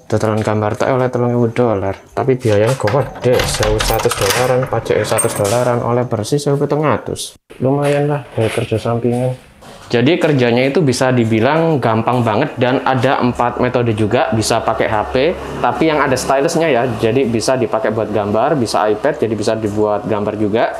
Totalan gambar tak oleh $3.000, tapi biayanya gede, $1.100, pajak $100, oleh bersih 1.700. Lumayan lah dari kerja sampingan. Jadi kerjanya itu bisa dibilang gampang banget, dan ada 4 metode juga. Bisa pakai HP, tapi yang ada stylusnya ya, jadi bisa dipakai buat gambar, bisa iPad, jadi bisa dibuat gambar juga.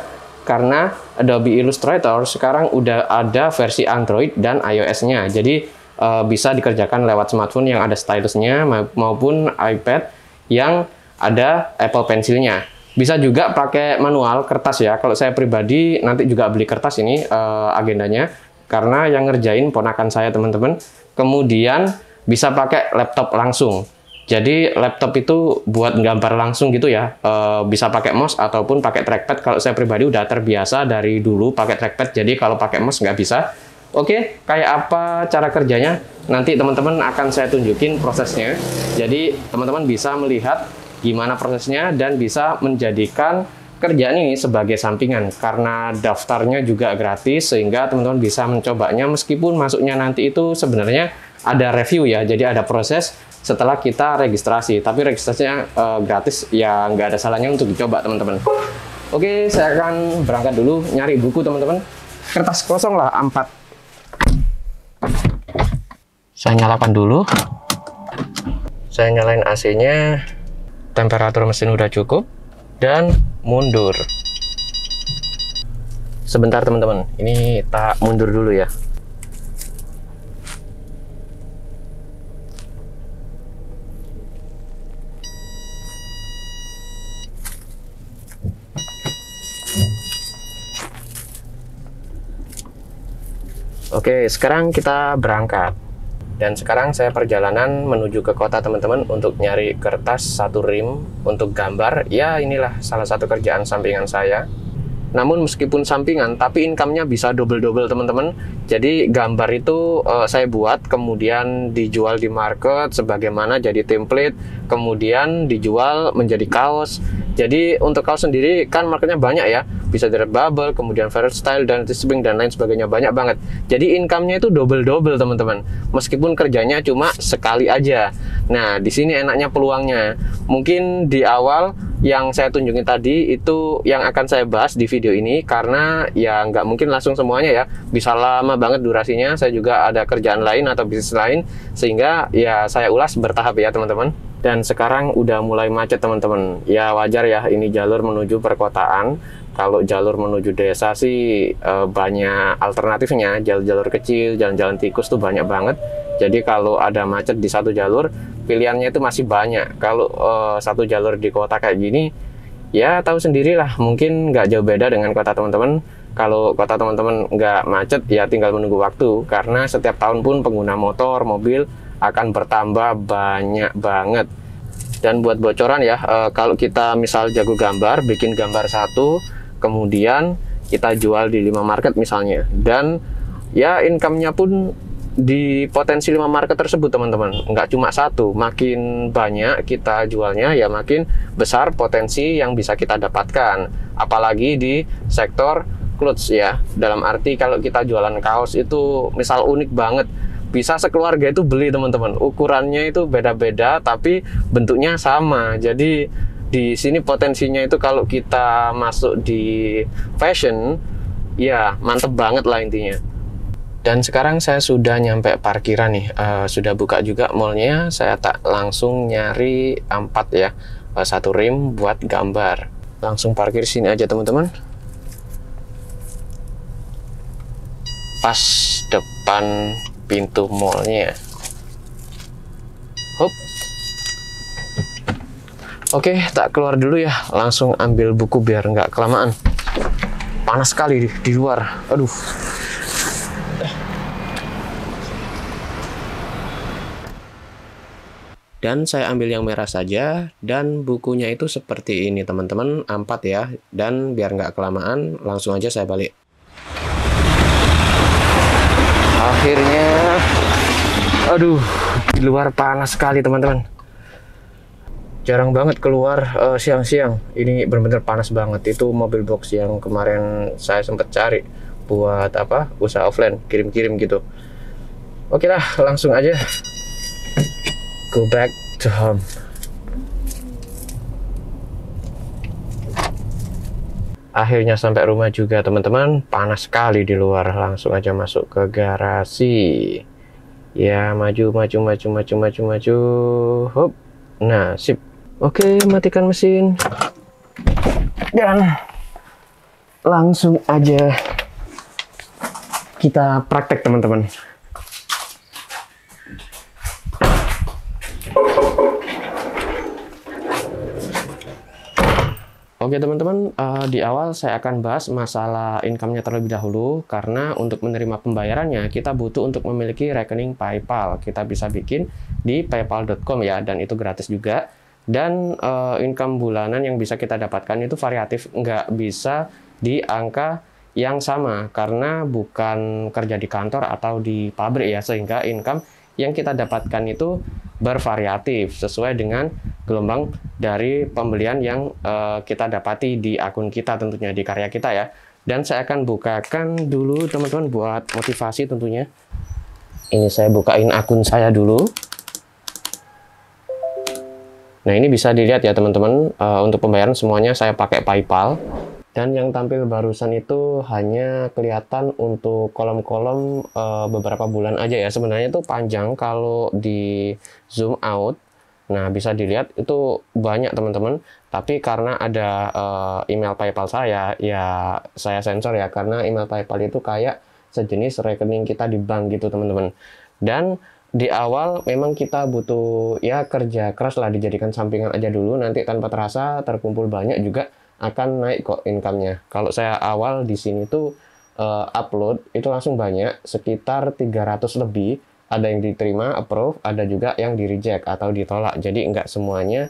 Karena Adobe Illustrator sekarang udah ada versi Android dan iOS-nya, jadi bisa dikerjakan lewat smartphone yang ada stylusnya maupun iPad yang ada Apple Pencil-nya. Bisa juga pakai manual kertas ya. Kalau saya pribadi nanti juga beli kertas ini agendanya, karena yang ngerjain ponakan saya teman-teman. Kemudian bisa pakai laptop langsung. Jadi laptop itu buat gambar langsung gitu ya. Bisa pakai mouse ataupun pakai trackpad. Kalau saya pribadi udah terbiasa dari dulu pakai trackpad, jadi kalau pakai mouse nggak bisa. Oke, kayak apa cara kerjanya? Nanti teman-teman akan saya tunjukin prosesnya. Jadi teman-teman bisa melihat gimana prosesnya dan bisa menjadikan kerjaan ini sebagai sampingan. Karena daftarnya juga gratis, sehingga teman-teman bisa mencobanya meskipun masuknya nanti itu sebenarnya ada review ya. Jadi ada proses setelah kita registrasi. Tapi registrasinya gratis, ya nggak ada salahnya untuk dicoba teman-teman. Oke, saya akan berangkat dulu nyari buku teman-teman. Kertas kosong lah, 4. Saya nyalakan dulu. Saya nyalain AC-nya. Temperatur mesin udah cukup. Dan mundur. Sebentar teman-teman. Ini tak mundur dulu ya. Oke, sekarang kita berangkat. Dan sekarang saya perjalanan menuju ke kota teman-teman untuk nyari kertas 1 rim untuk gambar. Ya, inilah salah satu kerjaan sampingan saya. Namun meskipun sampingan, tapi income-nya bisa double-double teman-teman. Jadi gambar itu saya buat, kemudian dijual di market sebagaimana jadi template, kemudian dijual menjadi kaos. Jadi untuk kaos sendiri kan marketnya banyak ya. Bisa dari bubble, kemudian Verstyle, dan Teespring, dan lain sebagainya, banyak banget. Jadi income-nya itu double-double teman-teman, meskipun kerjanya cuma sekali aja. Nah, di sini enaknya peluangnya. Mungkin di awal yang saya tunjukin tadi itu yang akan saya bahas di video ini, karena ya nggak mungkin langsung semuanya ya, bisa lama banget durasinya. Saya juga ada kerjaan lain atau bisnis lain, sehingga ya saya ulas bertahap ya teman-teman. Dan sekarang udah mulai macet teman-teman. Ya wajar ya, ini jalur menuju perkotaan. Kalau jalur menuju desa sih banyak alternatifnya, jalur-jalur kecil, jalan-jalan tikus tuh banyak banget. Jadi kalau ada macet di satu jalur, pilihannya itu masih banyak. Kalau satu jalur di kota kayak gini, ya tahu sendirilah, mungkin nggak jauh beda dengan kota teman-teman. Kalau kota teman-teman nggak macet, ya tinggal menunggu waktu. Karena setiap tahun pun pengguna motor, mobil akan bertambah banyak banget. Dan buat bocoran ya, kalau kita misal jago gambar, bikin gambar satu, kemudian kita jual di 5 market misalnya, dan ya income-nya pun di potensi 5 market tersebut teman-teman, nggak cuma satu. Makin banyak kita jualnya, ya makin besar potensi yang bisa kita dapatkan. Apalagi di sektor clothes ya, dalam arti kalau kita jualan kaos itu misal unik banget, bisa sekeluarga itu beli teman-teman. Ukurannya itu beda-beda tapi bentuknya sama. Jadi di sini potensinya itu kalau kita masuk di fashion, ya mantep banget lah intinya. Dan sekarang saya sudah nyampe parkiran nih, sudah buka juga mallnya. Saya tak langsung nyari 4 ya, 1 rim buat gambar. Langsung parkir sini aja teman-teman. Pas depan pintu mallnya. Hop. Oke, tak keluar dulu ya. Langsung ambil buku biar nggak kelamaan. Panas sekali di luar. Aduh. Dan saya ambil yang merah saja. Dan bukunya itu seperti ini teman-teman. A4 ya. Dan biar nggak kelamaan, langsung aja saya balik. Akhirnya, aduh, di luar panas sekali teman-teman. Jarang banget keluar siang-siang. Ini benar-benar panas banget. Itu mobil box yang kemarin saya sempat cari buat apa, usaha offline, kirim-kirim gitu. Oke lah, langsung aja go back Dam. Akhirnya sampai rumah juga teman-teman. Panas sekali di luar. Langsung aja masuk ke garasi. Ya, maju. Hop. Nah, sip. Oke, matikan mesin. Dan langsung aja kita praktek teman-teman. Oke teman-teman, di awal saya akan bahas masalah income-nya terlebih dahulu, karena untuk menerima pembayarannya kita butuh untuk memiliki rekening PayPal. Kita bisa bikin di paypal.com ya, dan itu gratis juga. Dan income bulanan yang bisa kita dapatkan itu variatif, nggak bisa di angka yang sama, karena bukan kerja di kantor atau di pabrik ya, sehingga income yang kita dapatkan itu bervariatif sesuai dengan gelombang dari pembelian yang kita dapati di akun kita, tentunya di karya kita ya. Dan saya akan bukakan dulu teman-teman buat motivasi tentunya. Ini saya bukain akun saya dulu. Nah, ini bisa dilihat ya teman-teman, untuk pembayaran semuanya saya pakai PayPal. Dan yang tampil barusan itu hanya kelihatan untuk kolom-kolom beberapa bulan aja ya. Sebenarnya itu panjang kalau di zoom out. Nah, bisa dilihat itu banyak teman-teman. Tapi karena ada email PayPal saya, ya saya sensor ya. Karena email PayPal itu kayak sejenis rekening kita di bank gitu teman-teman. Dan di awal memang kita butuh ya kerja keras lah, dijadikan sampingan aja dulu. Nanti tanpa terasa terkumpul banyak juga akan naik kok income-nya. Kalau saya awal di sini tuh upload itu langsung banyak, sekitar 300 lebih. Ada yang diterima, approve, ada juga yang di reject atau ditolak. Jadi nggak semuanya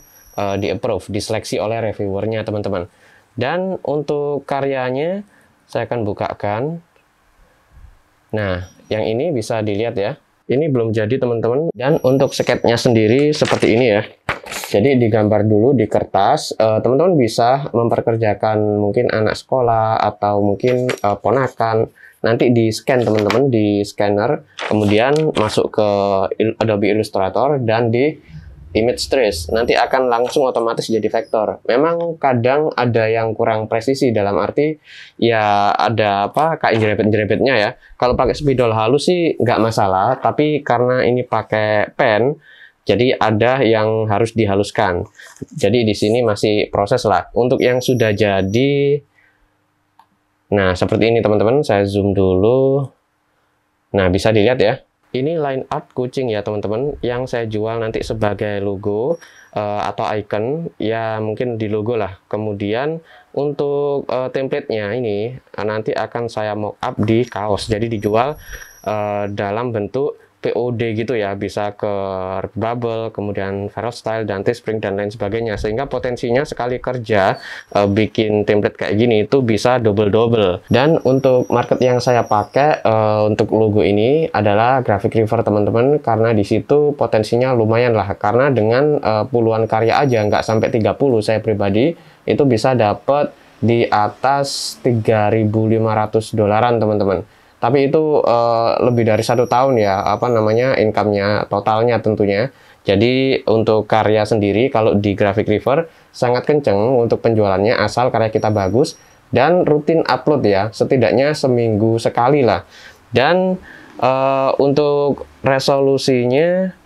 di approve, diseleksi oleh reviewernya teman-teman. Dan untuk karyanya saya akan bukakan. Nah, yang ini bisa dilihat ya. Ini belum jadi teman-teman. Dan untuk sketnya sendiri seperti ini ya. Jadi digambar dulu di kertas, teman-teman bisa memperkerjakan mungkin anak sekolah atau mungkin ponakan. Nanti di scan teman-teman, di scanner, kemudian masuk ke Adobe Illustrator dan di image trace. Nanti akan langsung otomatis jadi vektor. Memang kadang ada yang kurang presisi, dalam arti ya ada apa kayak jerebet-jerebetnya ya. Kalau pakai spidol halus sih nggak masalah, tapi karena ini pakai pen, jadi ada yang harus dihaluskan. Jadi di sini masih proses lah. Untuk yang sudah jadi, nah seperti ini teman-teman. Saya zoom dulu. Nah bisa dilihat ya. Ini line art kucing ya teman-teman. Yang saya jual nanti sebagai logo atau icon. Ya mungkin di logo lah. Kemudian untuk template-nya ini nanti akan saya mock up di kaos. Jadi dijual dalam bentuk POD gitu ya, bisa ke Redbubble, kemudian Verostyle, dan Teespring dan lain sebagainya, sehingga potensinya sekali kerja bikin template kayak gini itu bisa double-double. Dan untuk market yang saya pakai untuk logo ini adalah Graphic River teman-teman, karena di situ potensinya lumayan lah, karena dengan puluhan karya aja, nggak sampai 30 saya pribadi itu bisa dapat di atas $3.500 teman-teman. Tapi itu lebih dari 1 tahun ya, apa namanya, income-nya totalnya tentunya. Jadi untuk karya sendiri kalau di Graphic River sangat kenceng untuk penjualannya, asal karya kita bagus dan rutin upload ya, setidaknya seminggu sekali lah. Dan untuk resolusinya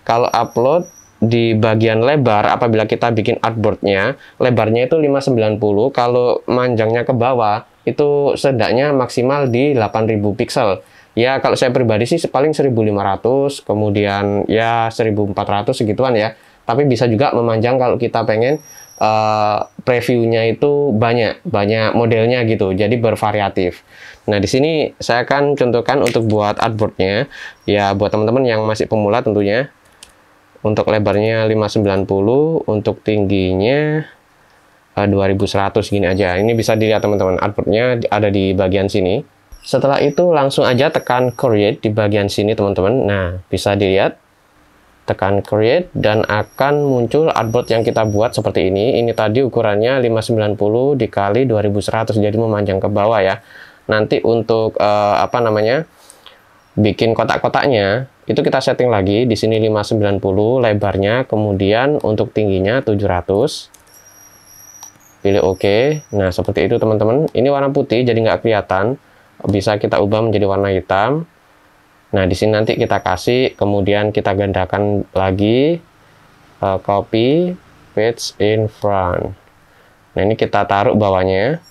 kalau upload di bagian lebar, apabila kita bikin artboardnya, lebarnya itu 590, kalau manjangnya ke bawah itu setidaknya maksimal di 8000 pixel. Ya kalau saya pribadi sih paling 1500, kemudian ya 1400 segituan ya. Tapi bisa juga memanjang kalau kita pengen previewnya itu banyak modelnya gitu. Jadi bervariatif. Nah di sini saya akan contohkan untuk buat artboardnya. Ya buat teman-teman yang masih pemula tentunya. Untuk lebarnya 590, untuk tingginya 2100 gini aja. Ini bisa dilihat teman-teman, artboardnya ada di bagian sini. Setelah itu langsung aja tekan create di bagian sini teman-teman. Nah bisa dilihat, tekan create dan akan muncul artboard yang kita buat seperti ini. Ini tadi ukurannya 590 dikali 2100, jadi memanjang ke bawah ya. Nanti untuk apa namanya, bikin kotak-kotaknya, itu kita setting lagi. Di sini 590 lebarnya, kemudian untuk tingginya 700. Pilih OK. Nah, seperti itu teman-teman. Ini warna putih, jadi nggak kelihatan. Bisa kita ubah menjadi warna hitam. Nah, di sini nanti kita kasih, kemudian kita gandakan lagi, copy, page in front. Nah, ini kita taruh bawahnya.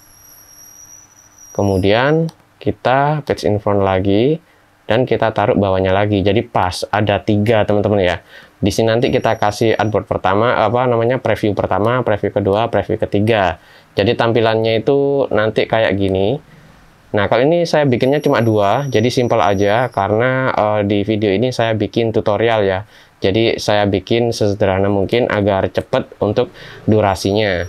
Kemudian kita page in front lagi. Dan kita taruh bawahnya lagi, jadi pas ada 3 teman-teman ya. Di sini nanti kita kasih artboard pertama, preview pertama, preview kedua, preview ketiga. Jadi tampilannya itu nanti kayak gini. Nah, kalau ini saya bikinnya cuma 2, jadi simpel aja karena di video ini saya bikin tutorial ya. Jadi saya bikin sesederhana mungkin agar cepat untuk durasinya.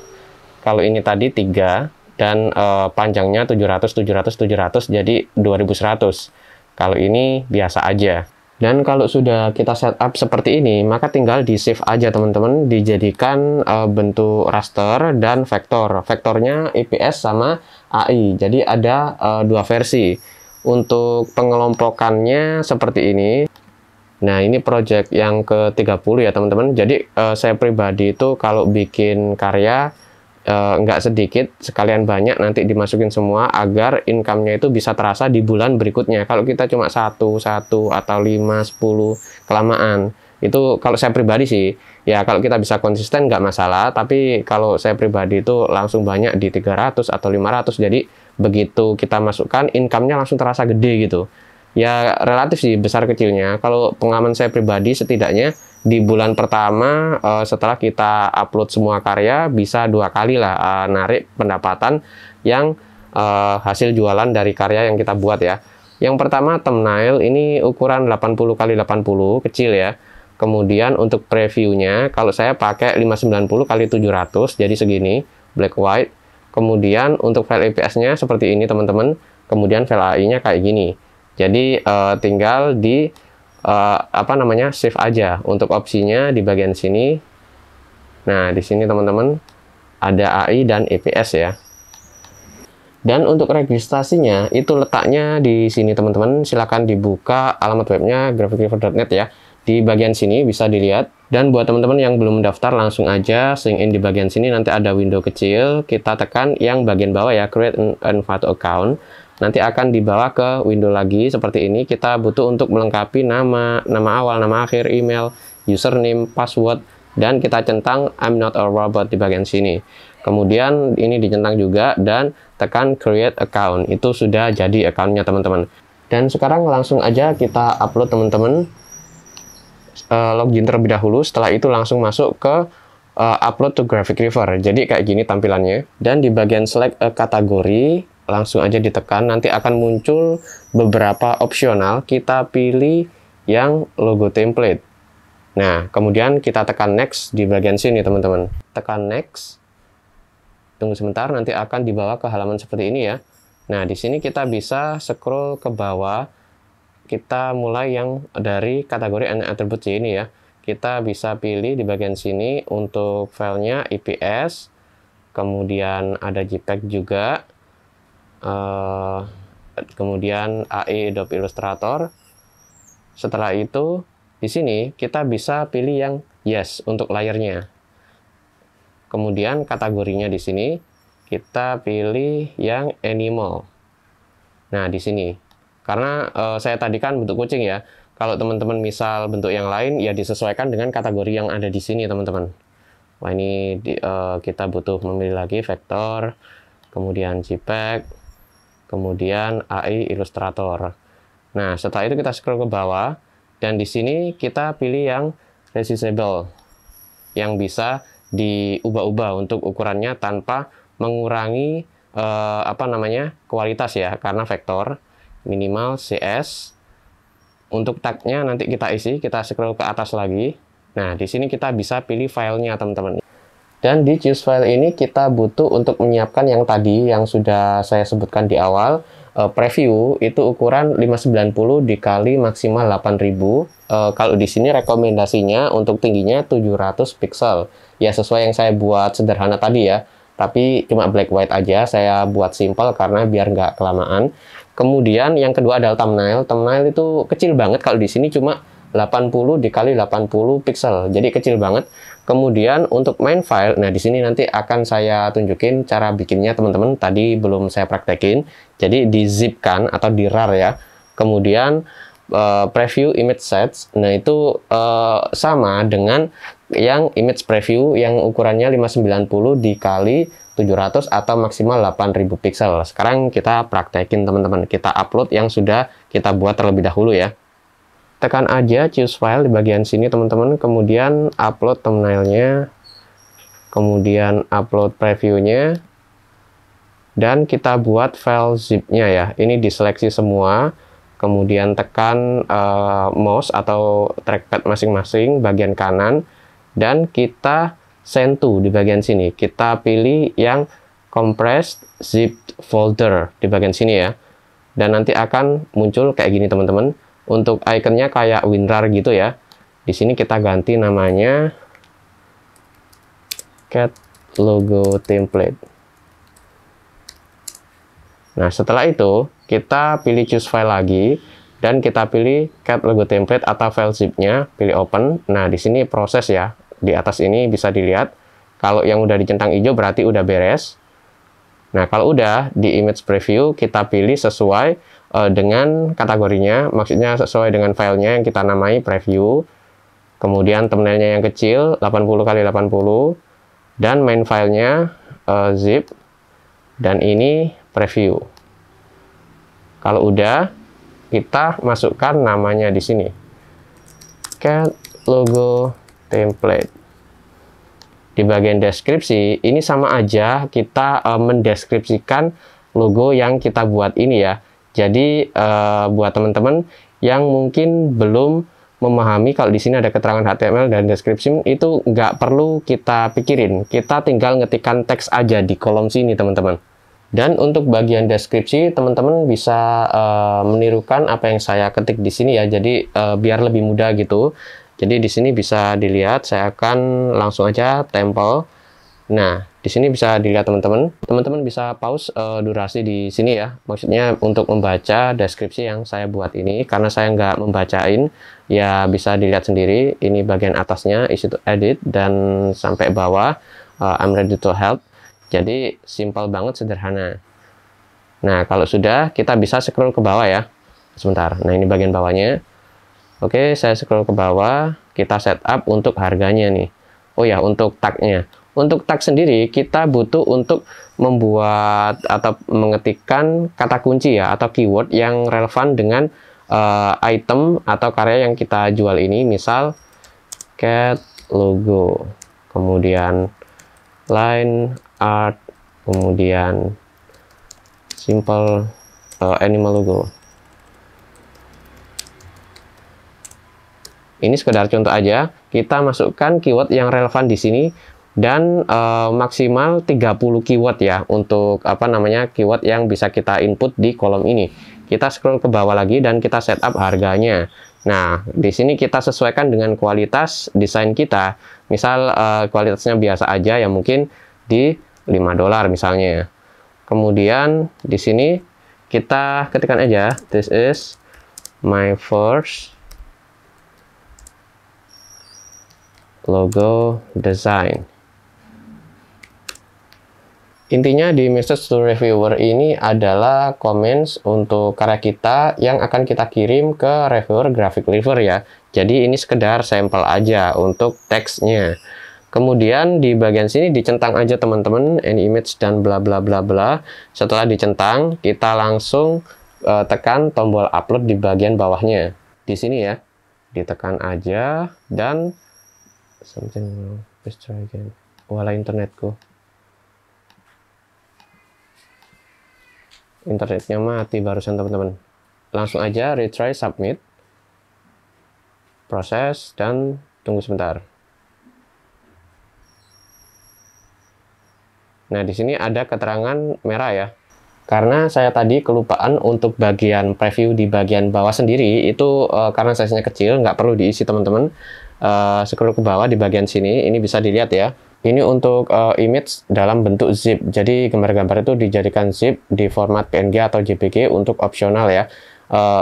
Kalau ini tadi 3 dan panjangnya 700, 700, 700, jadi 2100. Kalau ini biasa aja. Dan kalau sudah kita setup seperti ini, maka tinggal di save aja teman-teman, dijadikan bentuk raster dan vektor. Vektornya IPS sama AI. Jadi ada 2 versi. Untuk pengelompokannya seperti ini. Nah, ini project yang ke-30 ya teman-teman. Jadi saya pribadi itu kalau bikin karya nggak sedikit, sekalian banyak, nanti dimasukin semua agar income-nya itu bisa terasa di bulan berikutnya. Kalau kita cuma 1 atau 5, 10, kelamaan. Itu kalau saya pribadi sih, ya kalau kita bisa konsisten nggak masalah, tapi kalau saya pribadi itu langsung banyak di 300 atau 500, jadi begitu kita masukkan, income-nya langsung terasa gede gitu. Ya relatif sih besar kecilnya. Kalau pengalaman saya pribadi setidaknya di bulan pertama setelah kita upload semua karya bisa 2 kali lah narik pendapatan yang hasil jualan dari karya yang kita buat ya. Yang pertama thumbnail ini ukuran 80 x 80 kecil ya. Kemudian untuk previewnya kalau saya pakai 590 x 700 jadi segini black white. Kemudian untuk file IPS-nya seperti ini teman-teman. Kemudian file AI-nya kayak gini. Jadi tinggal di save aja untuk opsinya di bagian sini. Nah, di sini teman-teman ada AI dan EPS ya. Dan untuk registrasinya itu letaknya di sini teman-teman. Silakan dibuka alamat webnya graphicreator.net ya. Di bagian sini bisa dilihat. Dan buat teman-teman yang belum mendaftar langsung aja sign in di bagian sini, nanti ada window kecil. Kita tekan yang bagian bawah ya, create an Envato account. Nanti akan dibawa ke window lagi seperti ini. Kita butuh untuk melengkapi nama awal, nama akhir, email, username, password, dan kita centang I'm not a robot di bagian sini. Kemudian ini dicentang juga dan tekan create account. Itu sudah jadi accountnya teman-teman. Dan sekarang langsung aja kita upload teman-teman. Login terlebih dahulu. Setelah itu langsung masuk ke upload to Graphic River. Jadi kayak gini tampilannya. Dan di bagian select kategori langsung aja ditekan, nanti akan muncul beberapa opsional, kita pilih yang logo template. Nah, kemudian kita tekan next di bagian sini teman-teman. Tekan next, tunggu sebentar, nanti akan dibawa ke halaman seperti ini ya. Nah, di sini kita bisa scroll ke bawah, kita mulai yang dari kategori and attribute ini ya. Kita bisa pilih di bagian sini untuk filenya IPS, kemudian ada JPEG juga, kemudian AI Adobe Illustrator. Setelah itu di sini kita bisa pilih yang yes untuk layernya. Kemudian kategorinya di sini kita pilih yang animal. Nah, di sini karena saya tadi kan bentuk kucing ya. Kalau teman-teman misal bentuk yang lain ya disesuaikan dengan kategori yang ada di sini teman-teman. Wah, ini kita butuh memilih lagi vektor, kemudian JPEG, kemudian AI Illustrator. Nah, setelah itu kita scroll ke bawah dan di sini kita pilih yang resizable yang bisa diubah-ubah untuk ukurannya tanpa mengurangi kualitas ya, karena vektor minimal CS. Untuk tagnya nanti kita isi, kita scroll ke atas lagi. Nah, di sini kita bisa pilih filenya teman-teman. Dan di choose file ini kita butuh untuk menyiapkan yang tadi yang sudah saya sebutkan di awal. Preview itu ukuran 590 dikali maksimal 8000. Kalau di sini rekomendasinya untuk tingginya 700 pixel. Ya sesuai yang saya buat sederhana tadi ya. Tapi cuma black white aja, saya buat simple karena biar nggak kelamaan. Kemudian yang kedua adalah thumbnail. Thumbnail itu kecil banget, kalau di sini cuma 80 dikali 80 pixel, jadi kecil banget. Kemudian untuk main file, nah di sini nanti akan saya tunjukin cara bikinnya teman-teman. Tadi belum saya praktekin. Jadi di zipkan atau di rar ya. Kemudian preview image sets, nah itu sama dengan yang image preview yang ukurannya 590 dikali 700 atau maksimal 8000 pixel. Sekarang kita praktekin teman-teman, kita upload yang sudah kita buat terlebih dahulu ya. Tekan aja choose file di bagian sini teman-teman, kemudian upload thumbnailnya, kemudian upload previewnya, dan kita buat file zipnya ya. Ini diseleksi semua, kemudian tekan mouse atau trackpad masing-masing bagian kanan, dan kita send to di bagian sini. Kita pilih yang compressed zip folder di bagian sini ya, dan nanti akan muncul kayak gini teman-teman. Untuk ikonnya kayak WinRAR gitu ya. Di sini kita ganti namanya cat logo template. Nah, setelah itu kita pilih choose file lagi dan kita pilih cat logo template atau file zipnya, pilih open. Nah, di sini proses ya. Di atas ini bisa dilihat. Kalau yang udah dicentang hijau berarti udah beres. Nah, kalau udah di image preview kita pilih sesuai dengan kategorinya, maksudnya sesuai dengan filenya yang kita namai preview. Kemudian thumbnailnya yang kecil 80 kali 80 dan main filenya zip, dan ini preview. Kalau udah, kita masukkan namanya di sini, cat logo template. Di bagian deskripsi ini sama aja, kita mendeskripsikan logo yang kita buat ini ya. Jadi buat teman-teman yang mungkin belum memahami kalau di sini ada keterangan HTML dan deskripsi, itu nggak perlu kita pikirin. Kita tinggal ngetikkan teks aja di kolom sini teman-teman. Dan untuk bagian deskripsi teman-teman bisa menirukan apa yang saya ketik di sini ya. Jadi biar lebih mudah gitu. Jadi di sini bisa dilihat, saya akan langsung aja tempel. Nah, di sini bisa dilihat teman-teman. Teman-teman bisa pause durasi di sini ya. Maksudnya untuk membaca deskripsi yang saya buat ini. Karena saya nggak membacain, ya bisa dilihat sendiri. Ini bagian atasnya, easy to edit, dan sampai bawah, I'm ready to help. Jadi simpel banget, sederhana. Nah, kalau sudah, kita bisa scroll ke bawah ya. Sebentar, nah ini bagian bawahnya. Oke, saya scroll ke bawah. Kita setup untuk harganya nih. Oh ya, untuk tagnya. Untuk tag sendiri, kita butuh untuk membuat atau mengetikkan kata kunci ya, atau keyword yang relevan dengan item atau karya yang kita jual ini. Misal, cat logo, kemudian line art, kemudian simple animal logo. Ini sekedar contoh aja, kita masukkan keyword yang relevan di sini. Dan maksimal 30 keyword ya untuk keyword yang bisa kita input di kolom ini. Kita scroll ke bawah lagi dan kita setup harganya. Nah, di sini kita sesuaikan dengan kualitas desain kita. Misal kualitasnya biasa aja ya, mungkin di $5 misalnya. Kemudian di sini kita ketikkan aja, this is my first logo design. Intinya di message to reviewer ini adalah comments untuk karya kita yang akan kita kirim ke reviewer graphic liver ya. Jadi ini sekedar sampel aja untuk teksnya. Kemudian di bagian sini dicentang aja teman-teman, any image dan bla bla bla bla. Setelah dicentang, kita langsung tekan tombol upload di bagian bawahnya. Di sini ya, ditekan aja dan something wrong. Let's try again. Wala internetku. Internetnya mati barusan teman-teman. Langsung aja retry submit, proses, dan tunggu sebentar. Nah, di sini ada keterangan merah ya, karena saya tadi kelupaan untuk bagian preview di bagian bawah sendiri itu karena size-nya kecil, nggak perlu diisi teman-teman. Scroll ke bawah di bagian sini, ini bisa dilihat ya, Ini untuk image dalam bentuk zip. Jadi gambar-gambar itu dijadikan zip di format PNG atau JPG untuk opsional ya.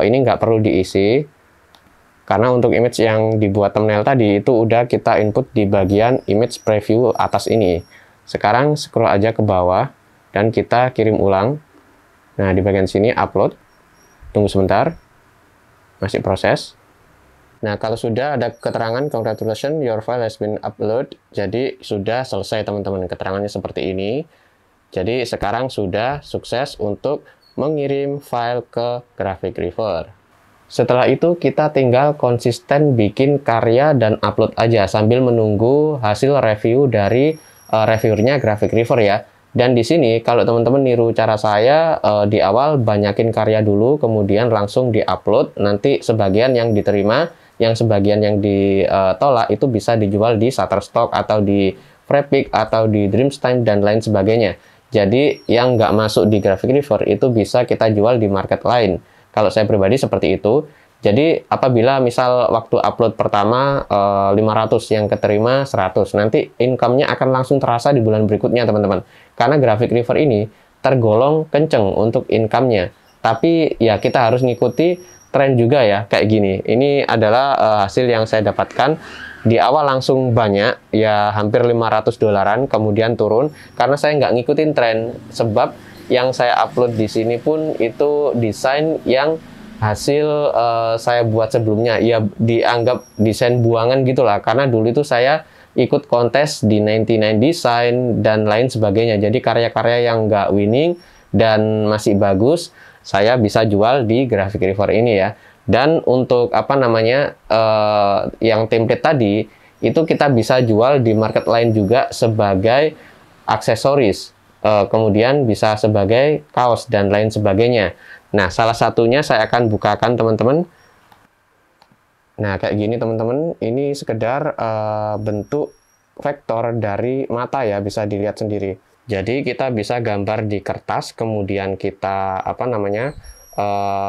Ini nggak perlu diisi. Karena untuk image yang dibuat thumbnail tadi itu udah kita input di bagian image preview atas ini. Sekarang scroll aja ke bawah dan kita kirim ulang. Nah, di bagian sini upload. Tunggu sebentar. Masih proses. Nah, kalau sudah ada keterangan congratulations your file has been uploaded, jadi sudah selesai teman-teman, keterangannya seperti ini. Jadi sekarang sudah sukses untuk mengirim file ke Graphic Reaver. Setelah itu kita tinggal konsisten bikin karya dan upload aja sambil menunggu hasil review dari reviewernya Graphic Reaver ya. Dan di sini kalau teman-teman niru cara saya, di awal banyakin karya dulu, kemudian langsung di-upload, nanti sebagian yang diterima, yang sebagian yang ditolak itu bisa dijual di Shutterstock atau di Freepik atau di Dreamstime dan lain sebagainya. Jadi yang nggak masuk di Graphic Reaver itu bisa kita jual di market lain. Kalau saya pribadi seperti itu. Jadi apabila misal waktu upload pertama 500, yang keterima 100, nanti income-nya akan langsung terasa di bulan berikutnya teman-teman. Karena Graphic Reaver ini tergolong kenceng untuk income-nya. Tapi ya kita harus ngikuti tren juga ya, kayak gini. Ini adalah hasil yang saya dapatkan. Di awal langsung banyak, ya hampir 500 dolaran, kemudian turun. Karena saya nggak ngikutin tren, sebab yang saya upload di sini pun itu desain yang hasil saya buat sebelumnya. Ya dianggap desain buangan gitulah, karena dulu itu saya ikut kontes di 99 Design dan lain sebagainya. Jadi karya-karya yang nggak winning dan masih bagus, saya bisa jual di Graphic Reaver ini ya. Dan untuk apa namanya yang template tadi itu kita bisa jual di market lain juga sebagai aksesoris, kemudian bisa sebagai kaos dan lain sebagainya. Nah, salah satunya saya akan bukakan teman-teman. Nah, kayak gini teman-teman, ini sekedar bentuk vektor dari mata ya, bisa dilihat sendiri. Jadi kita bisa gambar di kertas, kemudian kita apa namanya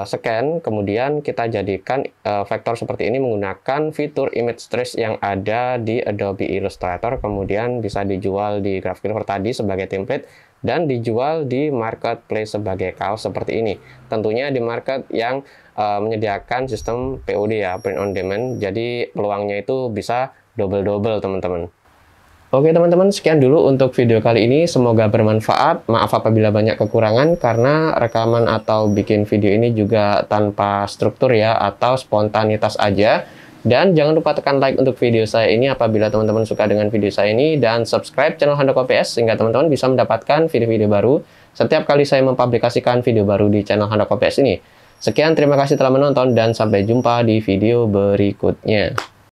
scan, kemudian kita jadikan vektor seperti ini menggunakan fitur image trace yang ada di Adobe Illustrator, kemudian bisa dijual di Graphic Reaver tadi sebagai template dan dijual di marketplace sebagai kaos seperti ini. Tentunya di market yang menyediakan sistem POD ya, print on demand. Jadi peluangnya itu bisa double-double teman-teman. Oke teman-teman, sekian dulu untuk video kali ini. Semoga bermanfaat. Maaf apabila banyak kekurangan karena rekaman atau bikin video ini juga tanpa struktur ya, atau spontanitas aja. Dan jangan lupa tekan like untuk video saya ini apabila teman-teman suka dengan video saya ini, dan subscribe channel Handoko PS sehingga teman-teman bisa mendapatkan video-video baru setiap kali saya mempublikasikan video baru di channel Handoko PS ini. Sekian, terima kasih telah menonton dan sampai jumpa di video berikutnya.